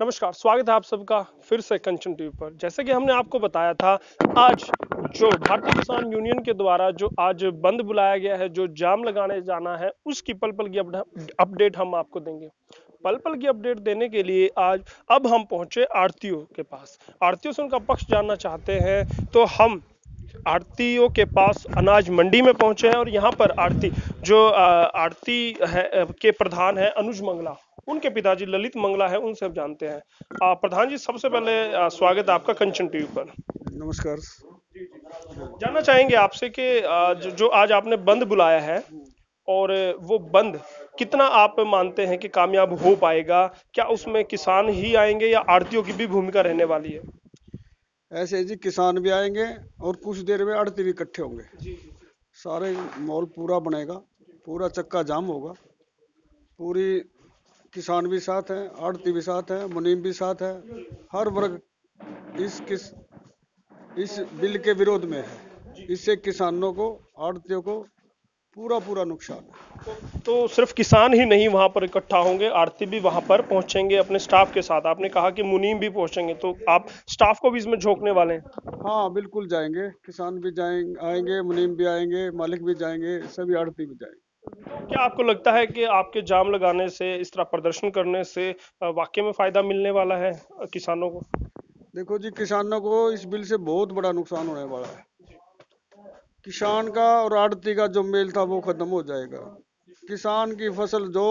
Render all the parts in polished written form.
नमस्कार, स्वागत है आप सबका फिर से कंचन टीवी पर। जैसे कि हमने आपको बताया था, आज जो भारतीय किसान यूनियन के द्वारा जो आज बंद बुलाया गया है, जो जाम लगाने जाना है, उसकी पल-पल की अपडेट हम आपको देंगे। पल-पल की अपडेट देने के लिए आज अब हम पहुंचे आढ़तियों के पास। आढ़तियों से उनका पक्ष जानना चाहते हैं, तो हम आढ़तियों के पास अनाज मंडी में पहुंचे हैं और यहाँ पर आढ़ती है के प्रधान है अनुज मंगला, उनके पिताजी ललित मंगला है, उनसे अब जानते हैं। प्रधान जी, सबसे पहले स्वागत है आपका कंचन टीवी पर। नमस्कार। जानना चाहेंगे आपसे कि जो आज आपने बंद बुलाया है और वो बंद कितना आप मानते हैं कि कामयाब हो पाएगा? क्या उसमें किसान ही आएंगे या आढ़तियों की भी भूमिका रहने वाली है? ऐसे जी किसान भी आएंगे और कुछ देर में आड़ती भी इकट्ठे होंगे। सारे मॉल पूरा बनेगा, पूरा चक्का जाम होगा। पूरी किसान भी साथ है, आड़ती भी साथ है, मुनीम भी साथ है। हर वर्ग इस बिल के विरोध में है। इससे किसानों को, आड़तियों को पूरा पूरा नुकसान है। तो सिर्फ किसान ही नहीं वहां पर इकट्ठा होंगे, आढ़ती भी वहां पर पहुंचेंगे अपने स्टाफ के साथ। आपने कहा कि मुनीम भी पहुंचेंगे, तो आप स्टाफ को भी इसमें झोंकने वाले हैं? हाँ बिल्कुल जाएंगे, किसान भी जाएंगे, आएंगे, मुनीम भी आएंगे, मालिक भी जाएंगे, सभी आड़ती भी जाएंगे। क्या आपको लगता है कि आपके जाम लगाने से, इस तरह प्रदर्शन करने से वाकई में फायदा मिलने वाला है किसानों को? देखो जी, किसानों को इस बिल से बहुत बड़ा नुकसान होने वाला है। किसान का और आड़ती का जो मेल था वो खत्म हो जाएगा। किसान की फसल जो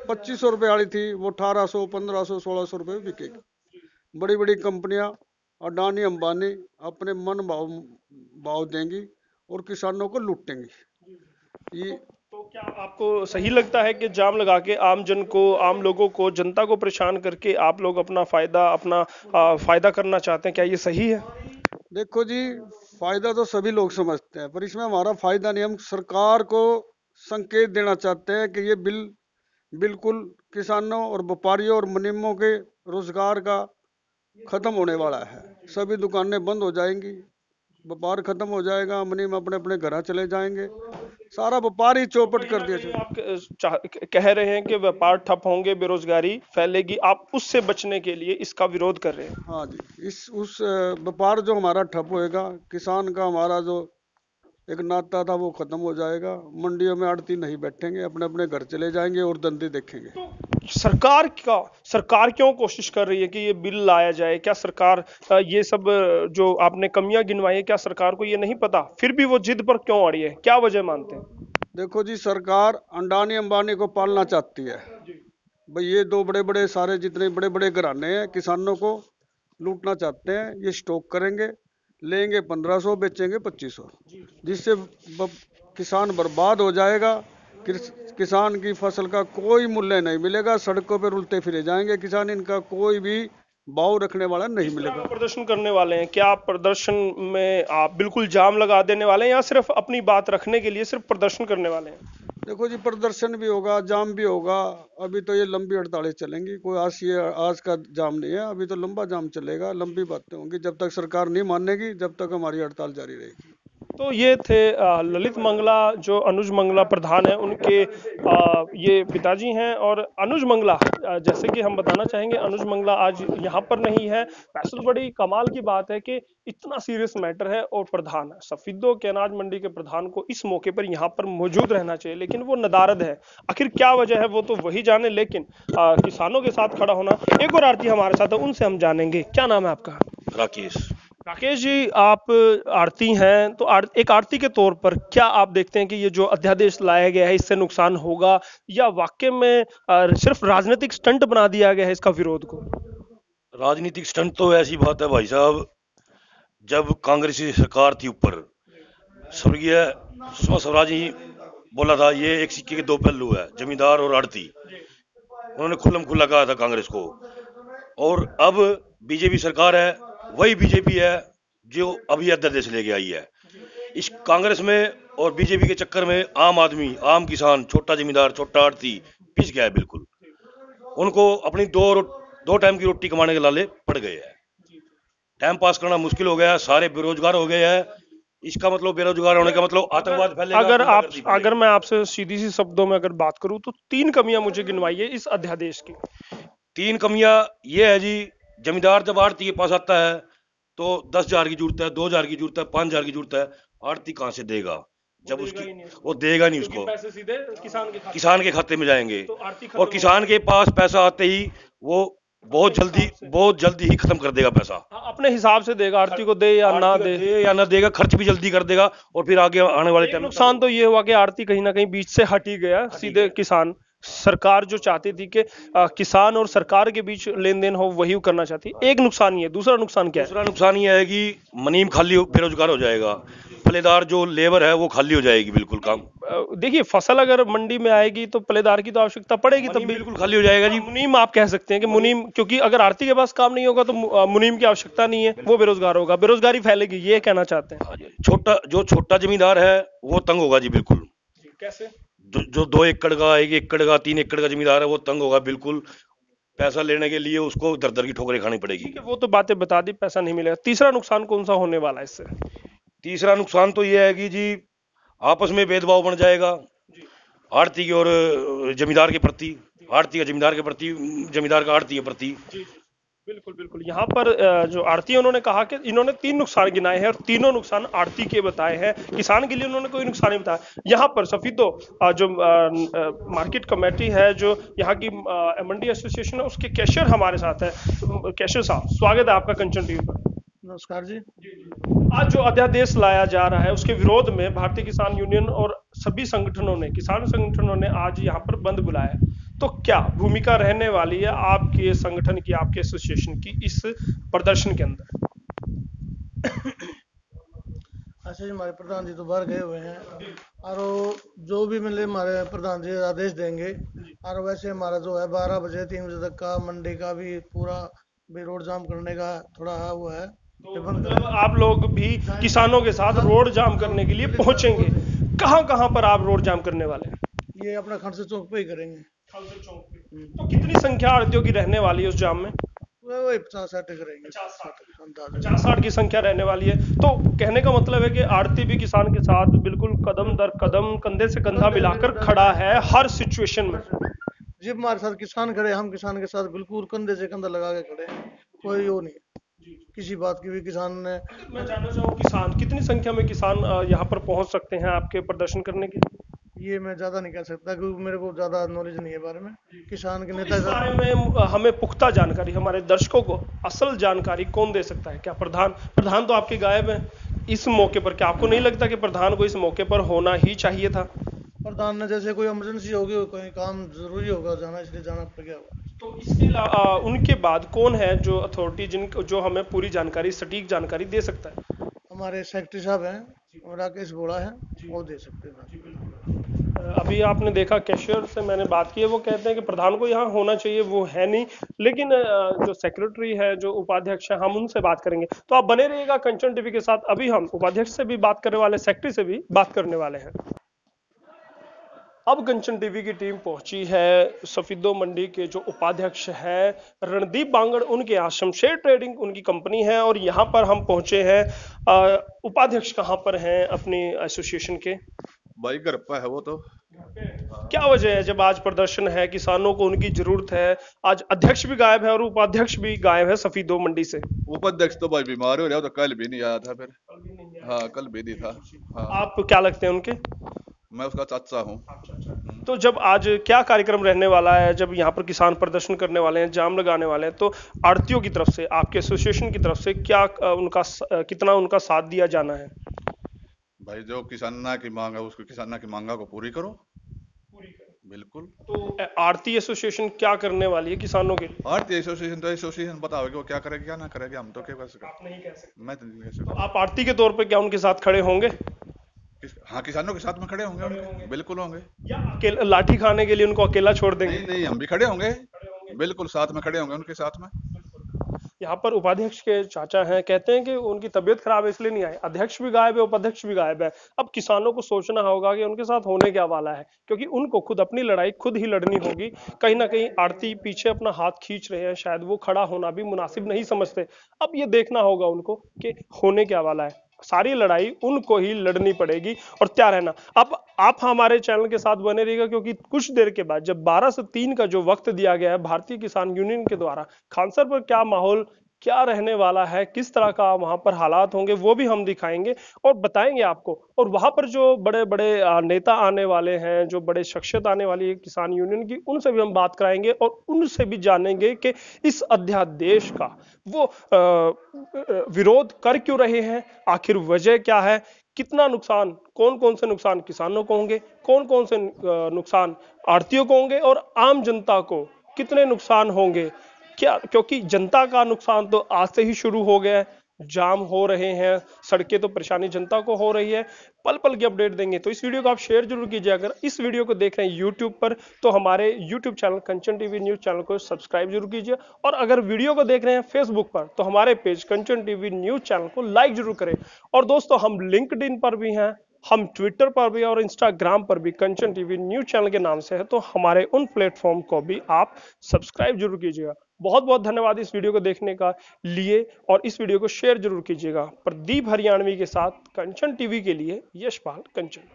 2500 रुपये वाली थी वो 1800, 1500, 1600 रुपये बिकेगी। बड़ी बड़ी कंपनियां अडानी अंबानी अपने मन भाव भाव देंगी और किसानों को लूटेंगी। ये तो क्या आपको सही लगता है कि जाम लगा के आम जन को, आम लोगों को, जनता को परेशान करके आप लोग अपना फायदा करना चाहते हैं? क्या ये सही है? देखो जी, फायदा तो सभी लोग समझते हैं, पर इसमें हमारा फायदा नहीं। हम सरकार को संकेत देना चाहते हैं कि ये बिल बिल्कुल किसानों और व्यापारियों और मुनीमों के रोजगार का खत्म होने वाला है। सभी दुकानें बंद हो जाएंगी, व्यापार खत्म हो जाएगा, मुनीम अपने अपने घर चले जाएंगे, सारा व्यापार ही चौपट कहीं कर ना दिया कहीं जाए। आप कह रहे हैं कि व्यापार ठप होंगे, बेरोजगारी फैलेगी, आप उससे बचने के लिए इसका विरोध कर रहे हैं? हाँ जी, इस उस व्यापार जो हमारा ठप होएगा, किसान का हमारा जो एक नाता था वो खत्म हो जाएगा। मंडियों में आड़ती नहीं बैठेंगे, अपने अपने घर चले जाएंगे और धंधे देखेंगे। तो सरकार क्यों कोशिश कर रही है कि ये बिल लाया जाए? क्या सरकार ये सब जो आपने कमियां गिनवाई है, क्या सरकार को ये नहीं पता? फिर भी वो जिद पर क्यों अड़ी है? क्या वजह मानते हैं? देखो जी, सरकार अंडानी अंबानी को पालना चाहती है। भाई ये दो बड़े बड़े सारे जितने बड़े बड़े घराने हैं किसानों को लूटना चाहते हैं। ये स्टॉक करेंगे, लेंगे 1500, बेचेंगे 2500, जिससे किसान बर्बाद हो जाएगा। किसान की फसल का कोई मूल्य नहीं मिलेगा, सड़कों पर उल्टे फिरे जाएंगे किसान, इनका कोई भी भाव रखने वाला नहीं किस तरह का मिलेगा। प्रदर्शन करने वाले हैं? क्या आप प्रदर्शन में आप बिल्कुल जाम लगा देने वाले हैं या सिर्फ अपनी बात रखने के लिए सिर्फ प्रदर्शन करने वाले हैं? देखो जी, प्रदर्शन भी होगा, जाम भी होगा। अभी तो ये लंबी हड़तालें चलेंगी, कोई आज का जाम नहीं है। अभी तो लंबा जाम चलेगा, लंबी बातें होंगी, जब तक सरकार नहीं मानेगी जब तक हमारी हड़ताल जारी रहेगी। तो ये थे ललित मंगला, जो अनुज मंगला प्रधान है, उनके ये पिताजी हैं। और अनुज मंगला, जैसे कि हम बताना चाहेंगे, अनुज मंगला आज यहाँ पर नहीं है। वैसे तो बड़ी कमाल की बात है कि इतना सीरियस मैटर है और प्रधान है, सफीदों के अनाज मंडी के प्रधान को इस मौके पर यहाँ पर मौजूद रहना चाहिए, लेकिन वो नदारद है। आखिर क्या वजह है वो तो वही जाने, लेकिन किसानों के साथ खड़ा होना। एक और आरती हमारे साथ है, उनसे हम जानेंगे। क्या नाम है आपका? राकेश। राकेश जी, आप आड़ती हैं, तो एक आड़ती के तौर पर क्या आप देखते हैं कि ये जो अध्यादेश लाया गया है, इससे नुकसान होगा या वाकई में सिर्फ राजनीतिक स्टंट बना दिया गया है इसका विरोध को? राजनीतिक स्टंट तो ऐसी बात है भाई साहब, जब कांग्रेसी सरकार थी ऊपर, स्वर्गीय सुषमा स्वराज जी बोला था ये एक सिक्के के दो पहलू है, जमींदार और आड़ती। उन्होंने खुल्लम खुल्ला कहा था कांग्रेस को। और अब बीजेपी सरकार है, वही बीजेपी है जो अभी अध्यादेश लेके आई है। इस कांग्रेस में और बीजेपी के चक्कर में आम आदमी, आम किसान, छोटा जमींदार, छोटा आड़ती पिस गया है बिल्कुल। उनको अपनी दो टाइम की रोटी कमाने के लाले पड़ गए हैं। टाइम पास करना मुश्किल हो गया है, सारे बेरोजगार हो गए हैं। इसका मतलब बेरोजगार होने का मतलब आतंकवाद फैलेगा। अगर मैं आपसे सीधी सी शब्दों में अगर बात करूं, तो तीन कमियां मुझे गिनवाइए इस अध्यादेश की। तीन कमियां ये है जी, जमींदार जब आड़ती के पास आता है तो 10,000 की जरूरत है, 2,000 की जरूरत है, 5,000 की जरूरत है, आड़ती कहाँ से देगा? जब देगा उसकी ही नहीं, वो देगा नहीं क्योंकि उसको, पैसे सीधे किसान के खाते खाते में जाएंगे। तो आर्थिक और खत्म किसान होगा। के पास पैसा आते ही वो अपने हिसाब से बहुत जल्दी ही खत्म कर देगा पैसा। हाँ, अपने हिसाब से देगा, आरती को दे या ना आड़ती का दे। दे या ना देगा, खर्च भी जल्दी कर देगा और फिर आगे आने वाले एक टाइम में नुकसान तो ये हुआ कि आरती कहीं ना कहीं बीच से हट ही गया, सीधे किसान। सरकार जो चाहती थी कि किसान और सरकार के बीच लेन देन हो वही करना चाहती, एक नुकसान ये। दूसरा नुकसान क्या है? दूसरा नुकसान ये है कि मुनीम बेरोजगार हो जाएगा, पल्लेदार जो लेबर है वो खाली हो जाएगी बिल्कुल काम। देखिए, फसल अगर मंडी में आएगी तो पल्लेदार की तो आवश्यकता पड़ेगी, तब मुनीम भी बिल्कुल खाली हो जाएगा जी। मुनीम आप कह सकते हैं कि मुनीम, क्योंकि अगर आरती के पास काम नहीं होगा तो मुनीम की आवश्यकता नहीं है, वो बेरोजगार होगा, बेरोजगारी फैलेगी, ये कहना चाहते हैं। हाँ जी, छोटा जमींदार है वो तंग होगा जी बिल्कुल। कैसे? जो 2 एकड़ का, 1 एकड़ का, 3 एकड़ का जमींदार है वो तंग होगा बिल्कुल। पैसा लेने के लिए उसको दर दर की ठोकरें खानी पड़ेगी। ठीक है, वो तो बातें बता दी, पैसा नहीं मिलेगा। तीसरा नुकसान कौन सा होने वाला है इससे? तीसरा नुकसान तो ये है कि जी आपस में भेदभाव बढ़ जाएगा, आड़ती की और जमींदार के प्रति, आड़ती का जमींदार के प्रति, जमींदार का आड़ती के प्रति। बिल्कुल बिल्कुल। यहाँ पर जो आड़ती, उन्होंने कहा कि इन्होंने 3 नुकसान गिनाए हैं और तीनों नुकसान आड़ती के बताए हैं, किसान के लिए उन्होंने कोई नुकसान नहीं बताया। यहाँ पर सफीदो जो मार्केट कमेटी है, जो यहाँ की मंडी एसोसिएशन है, उसके कैशियर हमारे साथ है। कैशियर साहब, स्वागत है आपका कंचन टीवी पर। नमस्कार जी। आज जो अध्यादेश लाया जा रहा है उसके विरोध में भारतीय किसान यूनियन और सभी संगठनों ने, किसान संगठनों ने आज यहाँ पर बंद बुलाया है। तो क्या भूमिका रहने वाली है आपके संगठन की, आपके एसोसिएशन की इस प्रदर्शन के अंदर? अच्छा जी, हमारे प्रधान जी तो बाहर गए हुए हैं और जो भी मिले हमारे प्रधान जी आदेश देंगे। और वैसे हमारा जो है 12 बजे 3 बजे तक का मंडी का भी पूरा भी रोड जाम करने का थोड़ा वो है। तो मतलब आप लोग भी किसानों के साथ रोड जाम करने के लिए पहुंचेंगे। कहां कहां पर आप रोड जाम करने वाले हैं? ये अपना खड़से चौक पे ही करेंगे। खालसा चौक पे। तो कितनी संख्या आड़तियों की रहने वाली है उस जाम में? वही 50-60 करेंगे। 50-60 की संख्या रहने वाली है। तो कहने का मतलब है कि आड़ती भी किसान के साथ बिल्कुल कदम दर कदम, कंधे से कंधा मिलाकर खड़ा है हर सिचुएशन में। जी, हमारे साथ किसान खड़े, हम किसान के साथ बिल्कुल कंधे से कंधा लगा के खड़े हैं। कोई वो नहीं किसी बात की भी। किसान ने, मैं जानना चाहूँ, किसान कितनी संख्या में किसान यहाँ पर पहुंच सकते हैं आपके प्रदर्शन करने के? ये मैं ज्यादा नहीं कह सकता क्योंकि मेरे को ज्यादा नॉलेज नहीं है बारे में। किसान के तो नेता इस बारे में हमें पुख्ता जानकारी, हमारे दर्शकों को असल जानकारी कौन दे सकता है? क्या प्रधान तो आपके गायब है इस मौके पर, क्या आपको नहीं लगता कि प्रधान को इस मौके पर होना ही चाहिए था? प्रधान ने जैसे कोई इमरजेंसी होगी, कोई काम जरूरी होगा जाना, इसलिए जाना पड़ गया होगा। तो इसके उनके बाद कौन है जो अथॉरिटी जो हमें पूरी जानकारी, सटीक जानकारी दे सकता है? हमारे सेक्रेटरी साहब हैं, राकेश बोड़ा है, वो दे सकते हैं। अभी आपने देखा कैशियर से मैंने बात की है, वो कहते हैं कि प्रधान को यहाँ होना चाहिए, वो है नहीं। लेकिन जो सेक्रेटरी है, जो उपाध्यक्ष है, हम उनसे बात करेंगे। तो आप बने रहिएगा कंचन टीवी के साथ। अभी हम उपाध्यक्ष से भी बात करने वाले, सेक्रेटरी से भी बात करने वाले हैं। अब कंचन टीवी की टीम पहुंची है सफीदो मंडी के जो उपाध्यक्ष है रणदीप बांगड़, उनके यहाँ शमशेर ट्रेडिंग उनकी कंपनी है, और यहाँ पर हम पहुंचे हैं। उपाध्यक्ष कहाँ पर हैं अपनी एसोसिएशन के? भाई घर पे है वो तो। क्या वजह है जब आज प्रदर्शन है, किसानों को उनकी जरूरत है, आज अध्यक्ष भी गायब है और उपाध्यक्ष भी गायब है सफीदो मंडी से? उपाध्यक्ष तो भाई बीमार हो रहा, तो कल भी नहीं आया था फिर। हाँ, कल भी नहीं था। हाँ, आप क्या लगते हैं उनके? मैं उसका चाचा हूँ। तो जब आज क्या कार्यक्रम रहने वाला है, जब यहाँ पर किसान प्रदर्शन करने वाले हैं, जाम लगाने वाले हैं, तो आड़तियों की तरफ से, आपके एसोसिएशन की तरफ से क्या कितना उनका साथ दिया जाना है? भाई जो किसाना की मांग है उसको, किसाना की मांगा को पूरी करो। बिल्कुल। तो आड़ती एसोसिएशन क्या करने वाली है किसानों के लिए? आरती एसोसिएशन तो एसोसिएशन बताओगे वो क्या करेगी क्या ना करेगी, हम तो क्या कर सकते? आप नहीं कह सकते। मैं तो नहीं कह तो सकता। आप आड़ती के तौर पे क्या उनके साथ खड़े होंगे? हाँ, किसानों के साथ में खड़े होंगे उनके, बिल्कुल होंगे। या लाठी खाने के लिए उनको अकेला छोड़ देंगे? नहीं, हम भी खड़े होंगे, बिल्कुल साथ में खड़े होंगे उनके साथ में। यहाँ पर उपाध्यक्ष के चाचा हैं, कहते हैं कि उनकी तबीयत खराब है इसलिए नहीं आए। अध्यक्ष भी गायब है, उपाध्यक्ष भी गायब है। अब किसानों को सोचना होगा कि उनके साथ होने क्या वाला है, क्योंकि उनको खुद अपनी लड़ाई खुद ही लड़नी होगी। कहीं ना कहीं आड़ती पीछे अपना हाथ खींच रहे हैं, शायद वो खड़ा होना भी मुनासिब नहीं समझते। अब ये देखना होगा उनको कि होने क्या वाला है। सारी लड़ाई उनको ही लड़नी पड़ेगी और तैयार रहना। अब आप हमारे चैनल के साथ बने रहिएगा, क्योंकि कुछ देर के बाद जब 12 से 3 का जो वक्त दिया गया है भारतीय किसान यूनियन के द्वारा, खानसर पर क्या माहौल क्या रहने वाला है, किस तरह का वहां पर हालात होंगे, वो भी हम दिखाएंगे और बताएंगे आपको। और वहां पर जो बड़े बड़े नेता आने वाले हैं, जो बड़े शख्सियत आने वाली है किसान यूनियन की, उनसे भी हम बात कराएंगे और उनसे भी जानेंगे कि इस अध्यादेश का वो विरोध कर क्यों रहे हैं, आखिर वजह क्या है, कितना नुकसान, कौन कौन से नुकसान किसानों को होंगे, कौन कौन से नुकसान आढ़तियों को होंगे और आम जनता को कितने नुकसान होंगे क्या, क्योंकि जनता का नुकसान तो आज से ही शुरू हो गया है, जाम हो रहे हैं, सड़कें, तो परेशानी जनता को हो रही है। पल पल की अपडेट देंगे, तो इस वीडियो को आप शेयर जरूर कीजिए। अगर इस वीडियो को देख रहे हैं यूट्यूब पर तो हमारे यूट्यूब चैनल कंचन टीवी न्यूज चैनल को सब्सक्राइब जरूर कीजिए, और अगर वीडियो को देख रहे हैं फेसबुक पर तो हमारे पेज कंचन टीवी न्यूज चैनल को लाइक जरूर करें। और दोस्तों, हम लिंक्डइन पर भी हैं, हम ट्विटर पर भी और इंस्टाग्राम पर भी कंचन टीवी न्यूज चैनल के नाम से है, तो हमारे उन प्लेटफॉर्म को भी आप सब्सक्राइब जरूर कीजिएगा। बहुत बहुत धन्यवाद इस वीडियो को देखने का लिए, और इस वीडियो को शेयर जरूर कीजिएगा। प्रदीप हरियाणवी के साथ कंचन टीवी के लिए यशपाल कंचन।